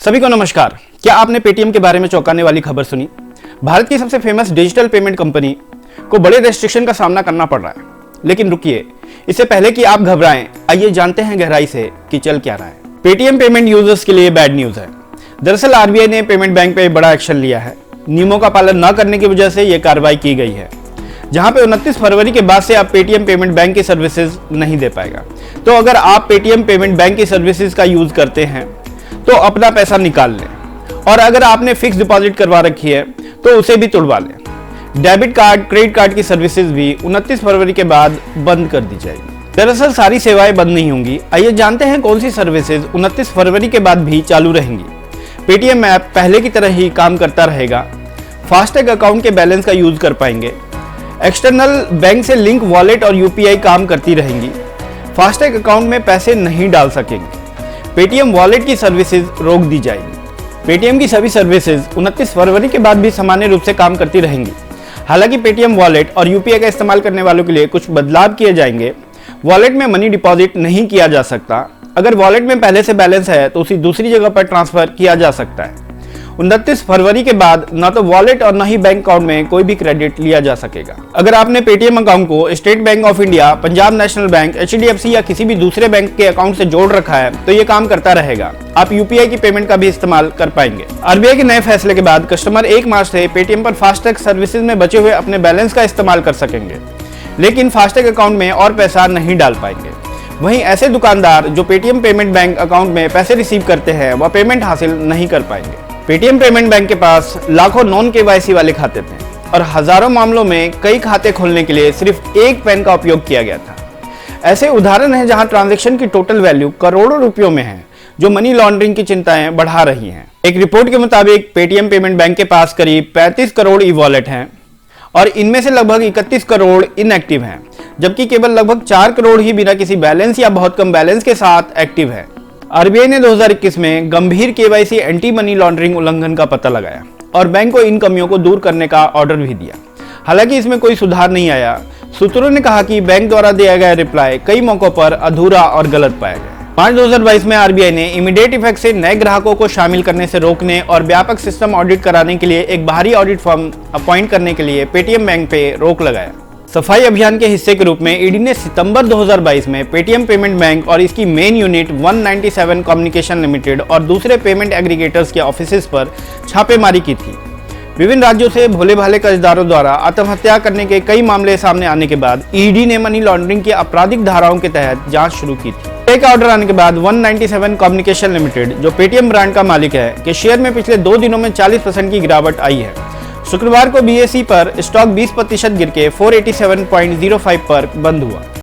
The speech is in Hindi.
सभी को नमस्कार। क्या आपने पेटीएम के बारे में चौंकाने वाली खबर सुनी? भारत की सबसे फेमस डिजिटल पेमेंट कंपनी को बड़े रेस्ट्रिक्शन का सामना करना पड़ रहा है। लेकिन रुकिए, इससे पहले कि आप घबराएं, आइए जानते हैं गहराई से कि चल क्या रहा है। पेटीएम पेमेंट यूजर्स के लिए बैड न्यूज है। दरअसल आरबीआई ने पेमेंट बैंक पे बड़ा एक्शन लिया है। नियमों का पालन न करने की वजह से यह कार्रवाई की गई है, जहां पे 29 फरवरी के बाद से आप पेटीएम पेमेंट बैंक की सर्विसेज नहीं दे पाएगा। तो अगर आप पेटीएम पेमेंट बैंक की सर्विसेज का यूज करते हैं तो अपना पैसा निकाल लें, और अगर आपने फिक्स डिपॉजिट करवा रखी है तो उसे भी तुड़वा लें। डेबिट कार्ड, क्रेडिट कार्ड की सर्विसेज भी 29 फरवरी के बाद बंद कर दी जाएगी। दरअसल सारी सेवाएं बंद नहीं होंगी। आइए जानते हैं कौन सी सर्विसेज 29 फरवरी के बाद भी चालू रहेंगी। पेटीएम ऐप पहले की तरह ही काम करता रहेगा। फास्टैग अकाउंट के बैलेंस का यूज कर पाएंगे। एक्सटर्नल बैंक से लिंक वॉलेट और यूपीआई काम करती रहेंगी। फास्टैग अकाउंट में पैसे नहीं डाल सकेंगे। पेटीएम वॉलेट की सर्विसेज रोक दी जाएगी। पेटीएम की सभी सर्विसेज 29 फरवरी के बाद भी सामान्य रूप से काम करती रहेंगी। हालांकि पेटीएम वॉलेट और यूपीआई का इस्तेमाल करने वालों के लिए कुछ बदलाव किए जाएंगे। वॉलेट में मनी डिपॉजिट नहीं किया जा सकता। अगर वॉलेट में पहले से बैलेंस है तो उसी दूसरी जगह पर ट्रांसफर किया जा सकता है। 29 फरवरी के बाद न तो वॉलेट और न ही बैंक अकाउंट में कोई भी क्रेडिट लिया जा सकेगा। अगर आपने पेटीएम अकाउंट को state bank of India, Punjab national bank, HDFC या किसी भी दूसरे बैंक के अकाउंट से जोड़ रखा है तो ये काम करता रहेगा। आप यूपीआई की पेमेंट का भी इस्तेमाल कर पाएंगे। आरबीआई के नए फैसले के बाद कस्टमर 1 मार्च से पेटीएम पर फास्टैग सर्विसेज में बचे हुए अपने बैलेंस का इस्तेमाल कर सकेंगे, लेकिन फास्टैग अकाउंट में और पैसा नहीं डाल पाएंगे। वहीं ऐसे दुकानदार जो पेटीएम पेमेंट बैंक अकाउंट में पैसे रिसीव करते हैं वह पेमेंट हासिल नहीं कर पाएंगे। पेटीएम पेमेंट बैंक के पास लाखों नॉन केवाईसी वाले खाते थे और हजारों मामलों में कई खाते खोलने के लिए सिर्फ एक पैन का उपयोग किया गया था। ऐसे उदाहरण हैं जहां ट्रांजैक्शन की टोटल वैल्यू करोड़ों रुपयों में है, जो मनी लॉन्ड्रिंग की चिंताएं बढ़ा रही हैं। एक रिपोर्ट के मुताबिक पेटीएम पेमेंट बैंक के पास करीब 35 करोड़ ई वॉलेट हैं और इनमें से लगभग 31 करोड़ इनएक्टिव हैं, जबकि केवल लगभग 4 करोड़ ही बिना किसी बैलेंस या बहुत कम बैलेंस के साथ एक्टिव है। आरबीआई ने 2021 में गंभीर केवाईसी एंटी मनी लॉन्ड्रिंग उल्लंघन का पता लगाया और बैंक को इन कमियों को दूर करने का ऑर्डर भी दिया। हालांकि इसमें कोई सुधार नहीं आया। सूत्रों ने कहा कि बैंक द्वारा दिया गया रिप्लाई कई मौकों पर अधूरा और गलत पाया गया। 5/2022 में आरबीआई ने इमीडिएट इफेक्ट से नए ग्राहकों को शामिल करने से रोकने और व्यापक सिस्टम ऑडिट कराने के लिए एक बाहरी ऑडिट फर्म अपॉइंट करने के लिए पेटीएम बैंक पे रोक लगाया। सफाई अभियान के हिस्से के रूप में ईडी ने सितंबर 2022 में पेटीएम पेमेंट बैंक और इसकी मेन यूनिट 197 कम्युनिकेशन लिमिटेड और दूसरे पेमेंट एग्रीगेटर्स के ऑफिसेज पर छापेमारी की थी। विभिन्न राज्यों से भोले भाले कर्जदारों द्वारा आत्महत्या करने के कई मामले सामने आने के बाद ईडी ने मनी लॉन्ड्रिंग की आपराधिक धाराओं के तहत जांच शुरू की थी। एक ऑर्डर आने के बाद 197 कम्युनिकेशन लिमिटेड, जो पेटीएम ब्रांड का मालिक है, के शेयर में पिछले 2 दिनों में 40% की गिरावट आई है। शुक्रवार को बीएसई पर स्टॉक 20% गिर के 487.05 पर बंद हुआ।